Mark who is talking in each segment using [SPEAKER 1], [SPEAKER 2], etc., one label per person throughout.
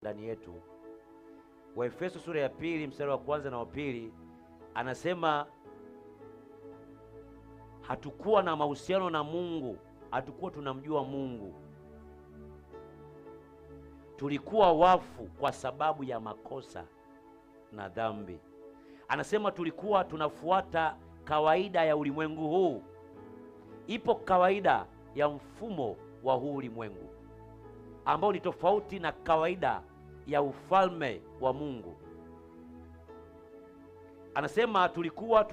[SPEAKER 1] ndani yetu. Waefeso sura ya 2 mstari wa 1 na wa 2 anasema hatukuwa na mahusiano na Mungu, hatukuwa tunamjua Mungu. Tulikuwa wafu kwa sababu ya makosa na dhambi. Anasema tulikuwa tunafuata kawaida ya ulimwengu huu. Ipo kawaida ya mfumo wa huu ulimwengu ambao ni tofauti na kawaida ya ufalme wa Mungu. Anasema tulikuwa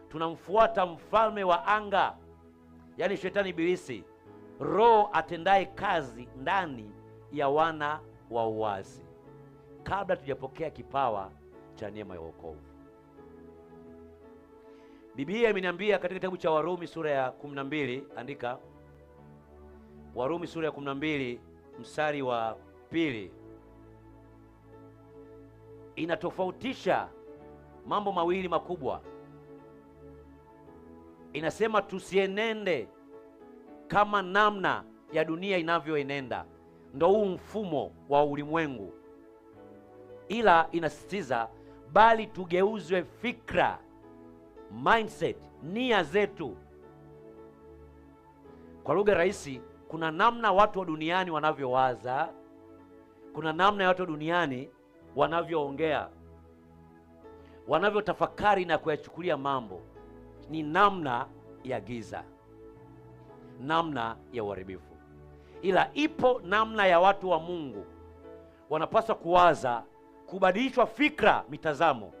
[SPEAKER 1] tunamfuata mfalme wa anga, yaani shetani ibilisi, roho atendaye kazi ndani ya wana wa uasi, kabla tujapokea kipawa cha neema ya wokovu. Biblia imeniambia katika kitabu cha Warumi sura ya 12, andika Warumi sura ya 12 mstari wa 2, inatofautisha mambo mawili makubwa. Inasema tusienende kama namna ya dunia inavyoenenda, ndio huu mfumo wa ulimwengu, ila inasisitiza bali tugeuzwe fikra, mindset, nia zetu. Kwa lugha rahisi, kuna namna watu wa duniani wanavyowaza, kuna namna ya watu wa duniani wanavyoongea, wanavyotafakari na kuyachukulia mambo. Ni namna ya giza, namna ya uharibifu. Ila ipo namna ya watu wa Mungu, wanapaswa kuwaza, kubadilishwa fikra, mitazamo.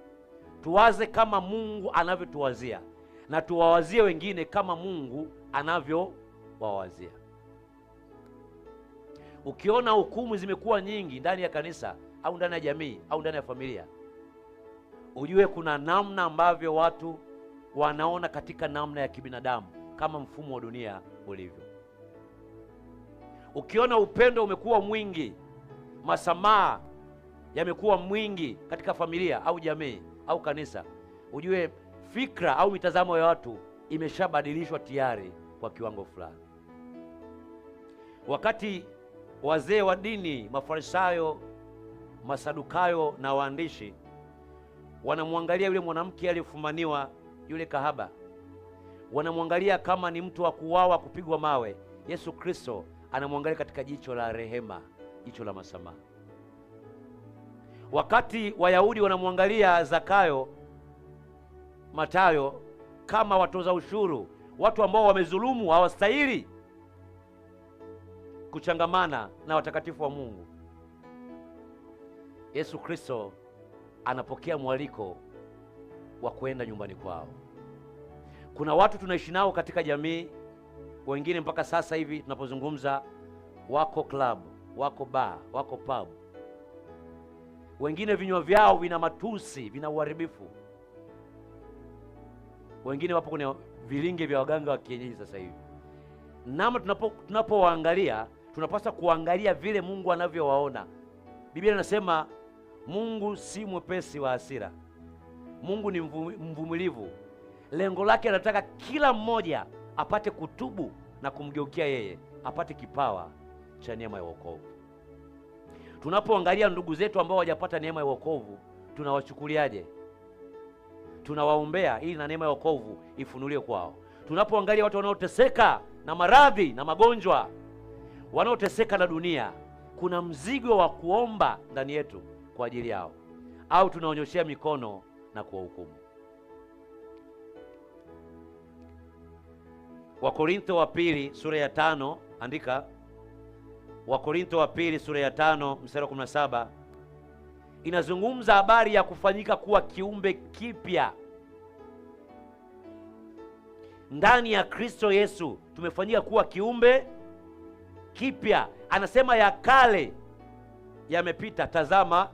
[SPEAKER 1] Tuwaze kama Mungu anavyotuwazia na tuwawazie wengine kama Mungu anavyowawazia. Ukiona hukumu zimekuwa nyingi ndani ya kanisa au ndani ya jamii au ndani ya familia, ujue kuna namna ambavyo watu wanaona katika namna ya kibinadamu kama mfumo wa dunia ulivyo. Ukiona upendo umekuwa mwingi, masamaha yamekuwa mwingi katika familia au jamii au kanisa, ujue fikra au mitazamo ya watu imeshabadilishwa tayari kwa kiwango fulani. Wakati wazee wa dini, Mafarisayo, Masadukayo na waandishi wanamwangalia yule mwanamke aliyefumaniwa, yule kahaba, wanamwangalia kama ni mtu wa kuuawa, kupigwa mawe, Yesu Kristo anamwangalia katika jicho la rehema, jicho la masamaha. Wakati Wayahudi wanamwangalia Zakayo, Matayo kama watoza ushuru, watu ambao wamezulumu, hawastahili kuchangamana na watakatifu wa Mungu, Yesu Kristo anapokea mwaliko wa kwenda nyumbani kwao. Kuna watu tunaishi nao katika jamii, wengine mpaka sasa hivi tunapozungumza wako club, wako bar, wako pub. Wengine vinywa vyao vina matusi, vina uharibifu. Wengine wapo kwenye vilinge vya waganga wa kienyeji sasa hivi. Nama tunapowaangalia, tunapaswa kuangalia vile Mungu anavyowaona. Biblia inasema Mungu si mwepesi wa hasira. Mungu ni mvumilivu. Lengo lake anataka kila mmoja apate kutubu na kumgeukia yeye, apate kipawa cha neema ya wokovu. Tunapoangalia ndugu zetu ambao hawajapata neema ya wokovu, tunawachukuliaje? Tunawaombea ili na neema ya wokovu ifunuliwe kwao. Tunapoangalia watu wanaoteseka na maradhi na magonjwa, wanaoteseka na dunia, kuna mzigo wa kuomba ndani yetu kwa ajili yao, au tunaonyoshea mikono na kuwahukumu? Wakorintho wa pili sura ya 5, andika Wakorintho wa pili sura ya 5 mstari wa 17, inazungumza habari ya kufanyika kuwa kiumbe kipya ndani ya Kristo Yesu. Tumefanyika kuwa kiumbe kipya. Anasema ya kale yamepita, tazama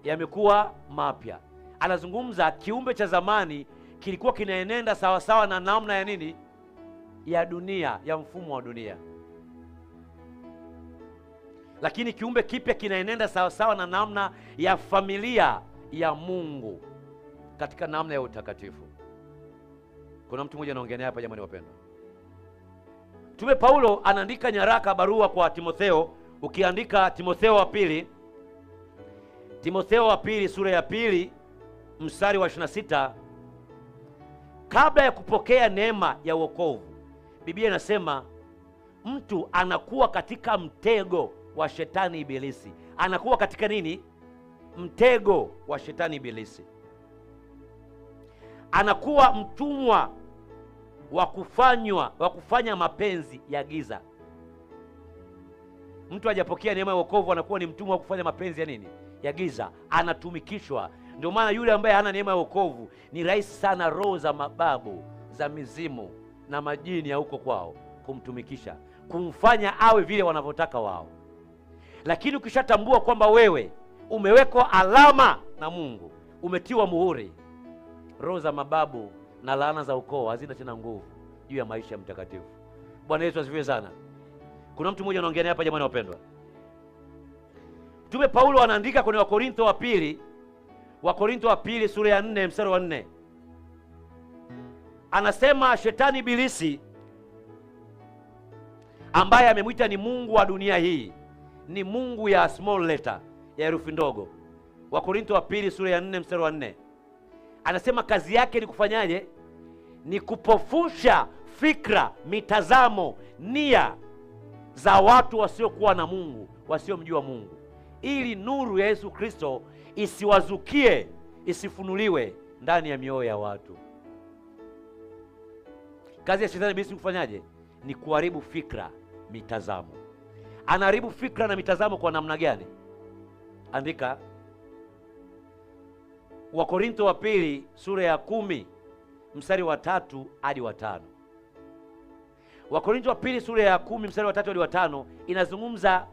[SPEAKER 1] yamekuwa mapya. Anazungumza kiumbe cha zamani kilikuwa kinaenenda sawasawa na namna ya nini? Ya dunia, ya mfumo wa dunia. Lakini kiumbe kipya kinaenenda sawasawa na namna ya familia ya Mungu, katika namna ya utakatifu. Kuna mtu mmoja anaongea hapa, jamani wapendwa. Mtume Paulo anaandika nyaraka, barua kwa Timotheo. Ukiandika Timotheo wa pili Timotheo wa pili sura ya pili mstari wa 26, kabla ya kupokea neema ya wokovu, Biblia inasema mtu anakuwa katika mtego wa shetani ibilisi. Anakuwa katika nini? Mtego wa shetani ibilisi. Anakuwa mtumwa wa kufanya mapenzi ya giza. Mtu hajapokea neema ya wokovu anakuwa ni mtumwa wa kufanya mapenzi ya nini? Ya giza. Anatumikishwa. Ndio maana yule ambaye hana neema ya wokovu ni rahisi sana roho za mababu, za mizimu na majini ya huko kwao kumtumikisha, kumfanya awe vile wanavyotaka wao. Lakini ukishatambua kwamba wewe umewekwa alama na Mungu, umetiwa muhuri, roho za mababu na laana za ukoo hazina tena nguvu juu ya maisha ya mtakatifu. Bwana Yesu asifiwe sana. Kuna mtu mmoja anaongea hapa, jamani wapendwa. Mtume Paulo anaandika kwenye Wakorintho wa pili sura ya 4 mstari wa 4. Anasema shetani ibilisi ambaye amemwita ni mungu wa dunia hii, ni mungu ya small letter, ya herufi ndogo. Wakorintho wa pili sura ya 4 mstari wa 4. Anasema kazi yake ni kufanyaje? Ni kupofusha fikra, mitazamo, nia za watu wasiokuwa na Mungu, wasiomjua Mungu, ili nuru ya Yesu Kristo isiwazukie, isifunuliwe ndani ya mioyo ya watu. Kazi ya shetani ibilisi kufanyaje? Ni kuharibu fikra, mitazamo. Anaharibu fikra na mitazamo kwa namna gani? Andika Wakorintho wa pili sura ya 10 mstari wa 3 hadi wa 5. Wakorintho wa pili sura ya 10 mstari wa 3 hadi wa 5 inazungumza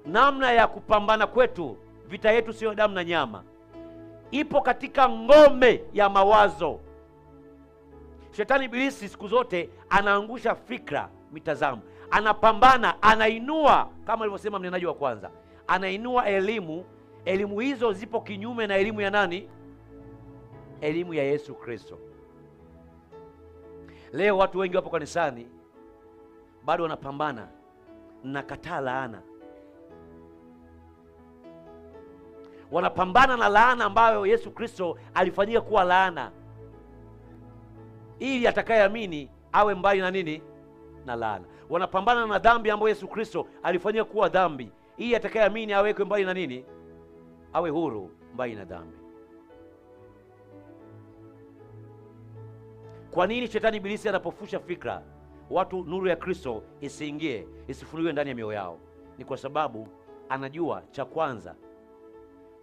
[SPEAKER 1] namna ya kupambana kwetu. Vita yetu sio damu na nyama, ipo katika ngome ya mawazo. Shetani ibilisi siku zote anaangusha fikra, mitazamo, anapambana, anainua, kama alivyosema mnenaji wa kwanza, anainua elimu. Elimu hizo zipo kinyume na elimu ya nani? Elimu ya Yesu Kristo. Leo watu wengi wapo kanisani bado wanapambana na kataa laana, wanapambana na laana ambayo Yesu Kristo alifanyia kuwa laana, ili atakayeamini awe mbali na nini? Na laana. Wanapambana na dhambi ambayo Yesu Kristo alifanyia kuwa dhambi, ili atakayeamini awekwe mbali na nini? Awe huru mbali na dhambi. Kwa nini shetani ibilisi anapofusha fikra watu nuru ya Kristo isiingie, isifunuliwe ndani ya mioyo yao? Ni kwa sababu anajua, cha kwanza,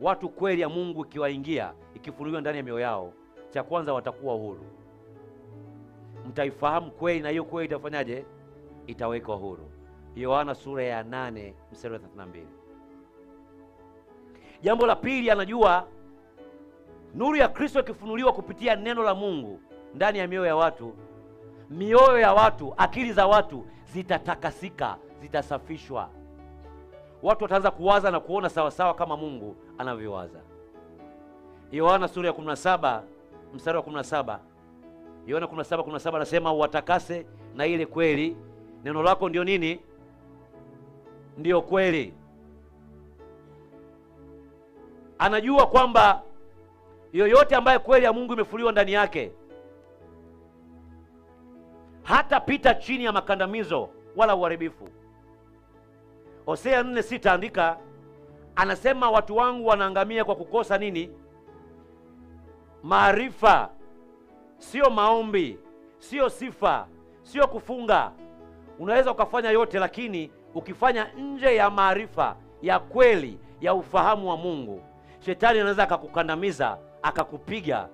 [SPEAKER 1] watu kweli ya Mungu ikiwaingia, ikifunuliwa ndani ya mioyo yao, cha kwanza watakuwa huru. Mtaifahamu kweli na hiyo kweli itafanyaje? Itawekwa huru. Yohana sura ya 8 mstari wa 32. Jambo la pili, anajua nuru ya Kristo ikifunuliwa kupitia neno la Mungu ndani ya mioyo ya watu, akili za watu zitatakasika, zitasafishwa. Watu wataanza kuwaza na kuona sawa sawa kama Mungu anavyowaza. Yohana sura ya 17 mstari wa 17. Yohana 17:17 anasema uwatakase na ile kweli, neno lako ndio nini? Ndio kweli. Anajua kwamba yoyote ambaye kweli ya Mungu imefunuliwa ndani yake hata pita chini ya makandamizo wala uharibifu. Hosea 4:6 andika, anasema watu wangu wanaangamia kwa kukosa nini? Maarifa. Sio maombi, sio sifa, sio kufunga. Unaweza ukafanya yote, lakini ukifanya nje ya maarifa ya kweli ya ufahamu wa Mungu, shetani anaweza akakukandamiza, akakupiga,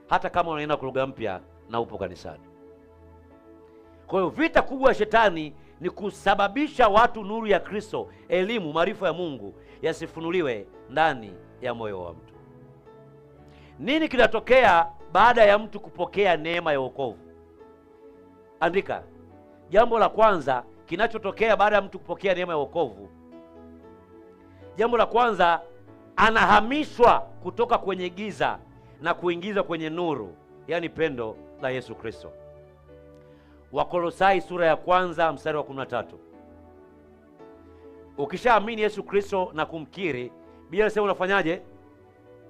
[SPEAKER 1] hata kama unaenda kwa lugha mpya na upo kanisani. Kwa hiyo vita kubwa ya shetani ni kusababisha watu nuru ya Kristo, elimu, maarifa ya Mungu yasifunuliwe ndani ya moyo wa mtu. Nini kinatokea baada ya mtu kupokea neema ya wokovu? Andika, jambo la kwanza kinachotokea baada ya mtu kupokea neema ya wokovu, jambo la kwanza, anahamishwa kutoka kwenye giza na kuingizwa kwenye nuru, yaani pendo la Yesu Kristo. Wakolosai sura ya 1 mstari wa 13. Ukishaamini Yesu Kristo na kumkiri, Biblia inasema unafanyaje?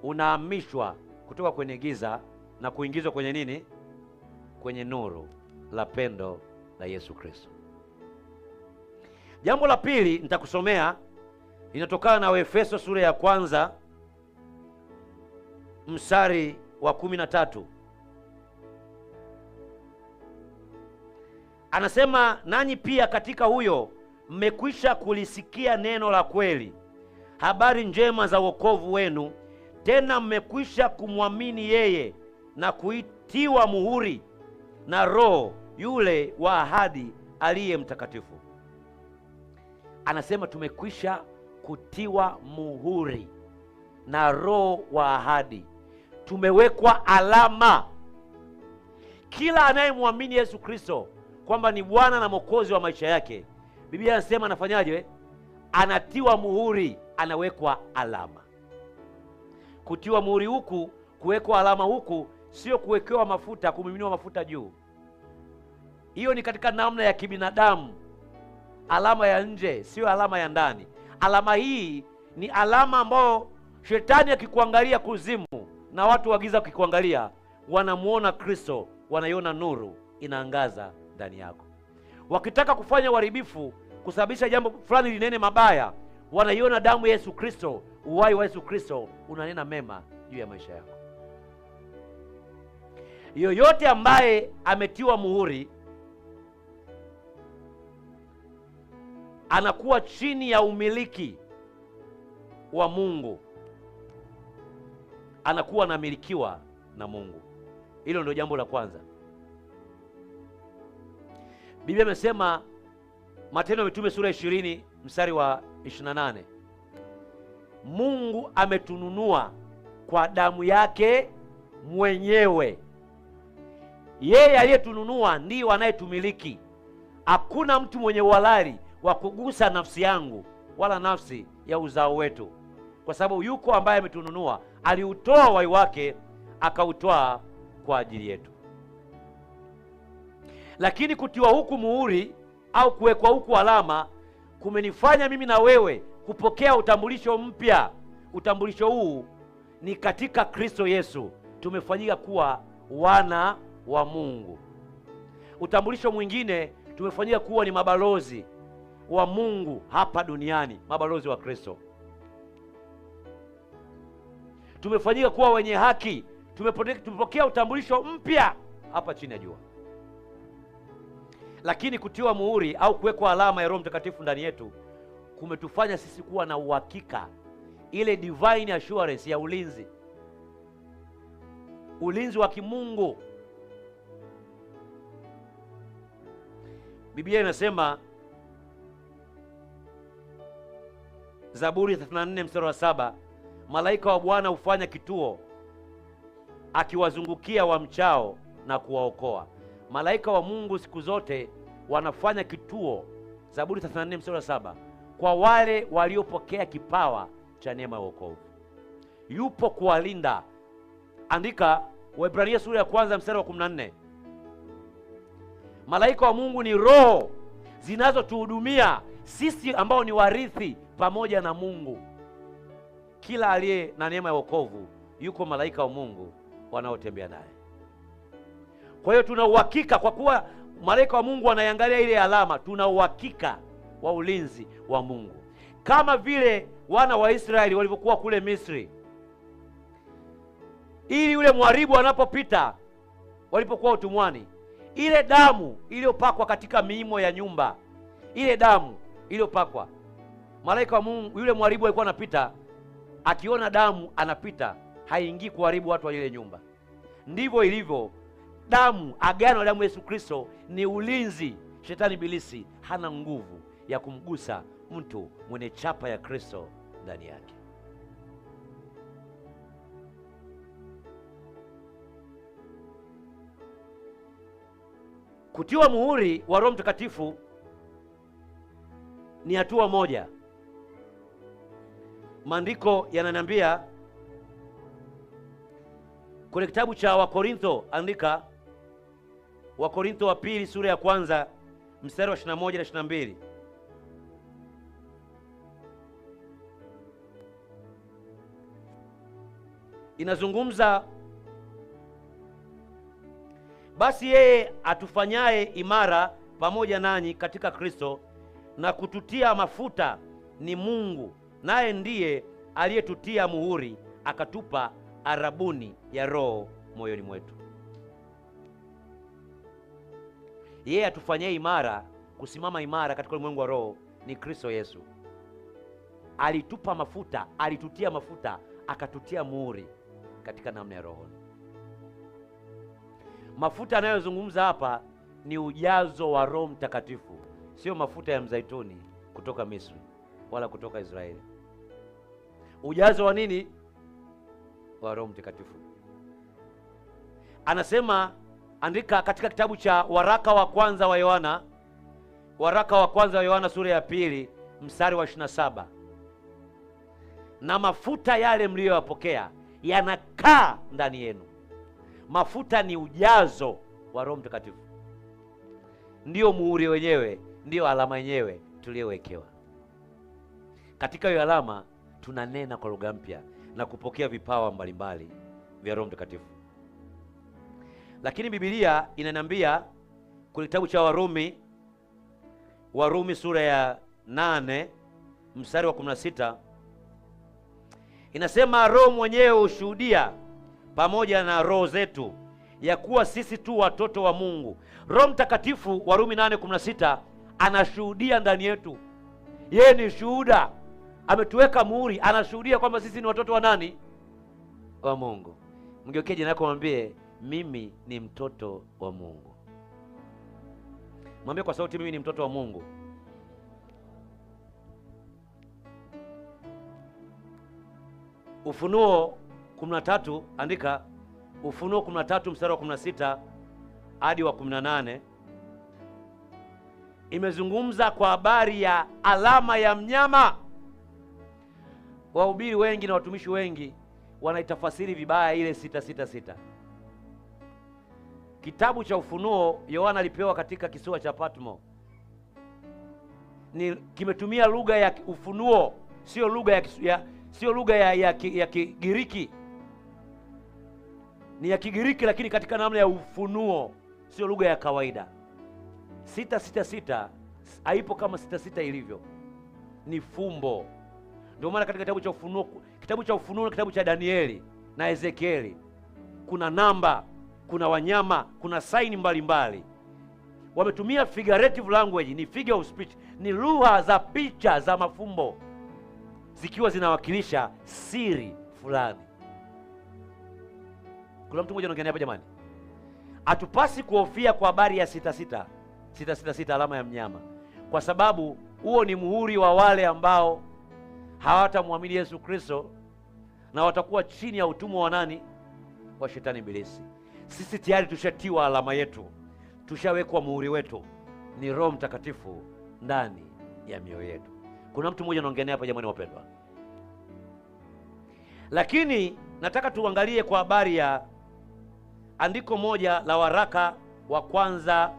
[SPEAKER 1] unahamishwa kutoka kwenye giza na kuingizwa kwenye nini? Kwenye nuru la pendo la Yesu Kristo. Jambo la pili nitakusomea, linatokana na Waefeso sura ya 1 mstari wa 13. Anasema, nanyi pia katika huyo mmekwisha kulisikia neno la kweli, habari njema za wokovu wenu, tena mmekwisha kumwamini yeye na kuitiwa muhuri na Roho yule wa ahadi, aliye Mtakatifu. Anasema tumekwisha kutiwa muhuri na Roho wa ahadi, tumewekwa alama. Kila anayemwamini Yesu Kristo kwamba ni Bwana na Mwokozi wa maisha yake, Biblia inasema anafanyaje? Anatiwa muhuri, anawekwa alama. Kutiwa muhuri huku, kuwekwa alama huku, sio kuwekewa mafuta, kumiminiwa mafuta juu. Hiyo ni katika namna ya kibinadamu, alama ya nje, sio alama ya ndani. Alama hii ni alama ambayo shetani akikuangalia kuzimu na watu wa giza wakikuangalia, wanamuona Kristo, wanaiona nuru inaangaza ndani yako. Wakitaka kufanya uharibifu, kusababisha jambo fulani linene mabaya, wanaiona damu ya Yesu Kristo, uhai wa Yesu Kristo unanena mema juu ya maisha yako. Yoyote ambaye ametiwa muhuri anakuwa chini ya umiliki wa Mungu, anakuwa anamilikiwa na Mungu. Hilo ndio jambo la kwanza. Biblia imesema, Matendo ya Mitume sura 20 mstari wa 28, Mungu ametununua kwa damu yake mwenyewe. Yeye aliyetununua ndiye anayetumiliki. Hakuna mtu mwenye uhalali wa kugusa nafsi yangu wala nafsi ya uzao wetu, kwa sababu yuko ambaye ametununua, aliutoa uhai wake akautoa kwa ajili yetu. Lakini kutiwa huku muhuri au kuwekwa huku alama kumenifanya mimi na wewe kupokea utambulisho mpya. Utambulisho huu ni katika Kristo Yesu, tumefanyika kuwa wana wa Mungu. Utambulisho mwingine, tumefanyika kuwa ni mabalozi wa Mungu hapa duniani, mabalozi wa Kristo. Tumefanyika kuwa wenye haki, tumepokea utambulisho mpya hapa chini ya jua. Lakini kutiwa muhuri au kuwekwa alama ya Roho Mtakatifu ndani yetu kumetufanya sisi kuwa na uhakika, ile divine assurance ya ulinzi, ulinzi wa kimungu. Biblia inasema, Zaburi 34 mstari wa 7, malaika wa Bwana hufanya kituo akiwazungukia wamchao na kuwaokoa. Malaika wa Mungu siku zote wanafanya kituo, Zaburi 34 mstari wa 7, kwa wale waliopokea kipawa cha neema ya wokovu. Yupo kuwalinda. Andika Waebrania sura ya 1 mstari wa 14. Malaika wa Mungu ni roho zinazotuhudumia sisi ambao ni warithi pamoja na Mungu. Kila aliye na neema ya wokovu yuko malaika wa Mungu wanaotembea naye. Kwa hiyo tuna uhakika, kwa kuwa malaika wa Mungu anaiangalia ile alama, tuna uhakika wa ulinzi wa Mungu. Kama vile wana wa Israeli walivyokuwa kule Misri, ili yule mharibu anapopita, walipokuwa utumwani, ile damu iliyopakwa katika miimo ya nyumba, ile damu iliyopakwa, malaika wa Mungu, yule mharibu alikuwa anapita, akiona damu anapita, haingii kuharibu watu wa ile nyumba. Ndivyo ilivyo damu, agano la damu Yesu Kristo ni ulinzi. Shetani ibilisi hana nguvu ya kumgusa mtu mwenye chapa ya Kristo ndani yake. Kutiwa muhuri wa Roho Mtakatifu ni hatua moja. Maandiko yananiambia kwenye kitabu cha Wakorintho, andika Wakorintho wa pili sura ya 1 mstari wa 21 na 22. inazungumza, basi yeye atufanyaye imara pamoja nanyi katika Kristo na kututia mafuta ni Mungu, naye ndiye aliyetutia muhuri akatupa arabuni ya Roho moyoni mwetu. Yeye atufanyaye imara, kusimama imara katika ulimwengu wa roho ni Kristo Yesu. Alitupa mafuta, alitutia mafuta, akatutia muhuri katika namna ya roho. Mafuta anayozungumza hapa ni ujazo wa Roho Mtakatifu, sio mafuta ya mzaituni kutoka Misri wala kutoka Israeli. Ujazo wa nini? Wa Roho Mtakatifu. Anasema, andika katika kitabu cha waraka wa kwanza wa Yohana, waraka wa kwanza wa Yohana sura ya 2 mstari wa 27, na mafuta yale mliyoyapokea yanakaa ndani yenu. Mafuta ni ujazo wa Roho Mtakatifu, ndio muhuri wenyewe, ndio alama yenyewe tuliyowekewa. Katika hiyo alama tunanena kwa lugha mpya na kupokea vipawa mbalimbali vya Roho Mtakatifu. Lakini Biblia inaniambia kwenye kitabu cha Warumi sura ya 8 mstari wa 16, inasema Roho mwenyewe hushuhudia pamoja na roho zetu ya kuwa sisi tu watoto wa Mungu. Roho Mtakatifu, Warumi 8:16, anashuhudia ndani yetu. Yeye ni shuhuda, ametuweka muhuri, anashuhudia kwamba sisi ni watoto wa nani? Wa Mungu. Mgeukie jirani yako, mwambie mimi ni mtoto wa Mungu. Mwambie kwa sauti, mimi ni mtoto wa Mungu. Ufunuo 13, andika Ufunuo 13 mstari wa 16 hadi wa 18, imezungumza kwa habari ya alama ya mnyama. Wahubiri wengi na watumishi wengi wanaitafasiri vibaya ile 666. Kitabu cha Ufunuo Yohana alipewa katika kisiwa cha Patmo. Kimetumia lugha ya ufunuo, sio lugha ya Kigiriki. Ni ya Kigiriki lakini katika namna ya ufunuo, sio lugha ya kawaida. 666 haipo kama 66 ilivyo, ni fumbo. Ndio maana katika kitabu cha Ufunuo na kitabu cha Danieli na Ezekieli kuna namba, kuna wanyama, kuna saini mbalimbali. Wametumia figurative language, ni figure of speech, ni lugha za picha za mafumbo zikiwa zinawakilisha siri fulani. Kuna mtu mmoja anaongea hapa jamani. Hatupasi kuhofia kwa habari ya 666 alama ya mnyama, kwa sababu huo ni muhuri wa wale ambao hawatamwamini Yesu Kristo na watakuwa chini ya utumwa wa nani? Wa shetani ibilisi. Sisi tayari tushatiwa alama yetu, tushawekwa muhuri wetu, ni Roho Mtakatifu ndani ya mioyo yetu. Kuna mtu mmoja anaongea hapa jamani wapendwa. Lakini nataka tuangalie kwa habari ya andiko moja la waraka wa kwanza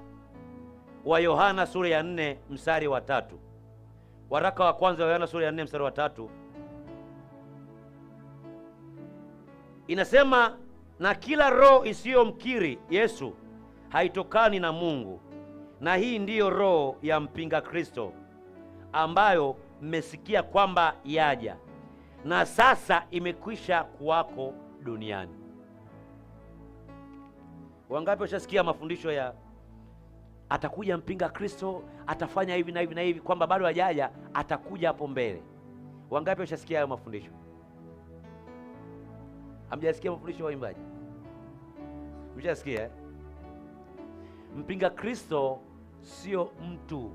[SPEAKER 1] wa Yohana sura ya 4 mstari wa 3. Waraka wa kwanza wa Yohana sura ya 4 mstari wa 3 inasema, na kila roho isiyomkiri Yesu haitokani na Mungu, na hii ndiyo roho ya mpinga Kristo, ambayo mmesikia kwamba yaja na sasa imekwisha kuwako duniani. Wangapi washasikia mafundisho ya atakuja mpinga Kristo, atafanya hivi na hivi na hivi, kwamba bado hajaja, atakuja hapo mbele? Wangapi washasikia hayo mafundisho? Hamjasikia mafundisho waimbaji? Mshasikia? Mpinga Kristo sio mtu.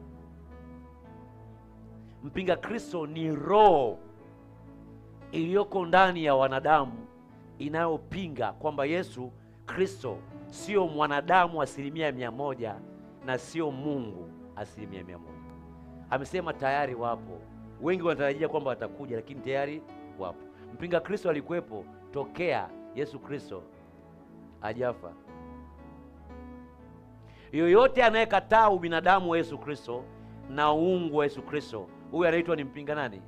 [SPEAKER 1] Mpinga Kristo ni roho iliyoko ndani ya wanadamu inayopinga kwamba Yesu Kristo sio mwanadamu 100% na sio Mungu 100%. Amesema tayari wapo. Wengi wanatarajia kwamba watakuja, lakini tayari wapo. Mpinga Kristo alikuwepo tokea Yesu Kristo hajafa. Yoyote anayekataa ubinadamu wa Yesu Kristo na uungu wa Yesu Kristo, huyu anaitwa ni mpinga nani?